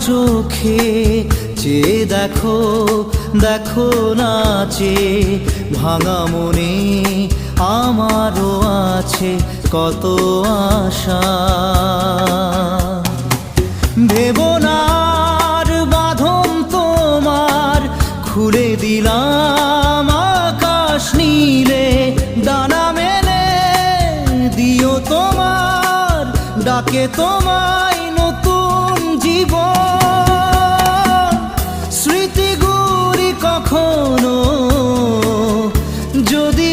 চোখে চেয়ে দেখো, দেখো নাচে ভাঙা মনে আমারও আছে কত আশা। ভেবনার বাঁধন তোমার খুলে দিলাম আকাশ নীলে, ডানা মেলে দিও তোমার ডাকে তোমায় নতুন জীবন। স্মৃতিগুলি কখনো যদি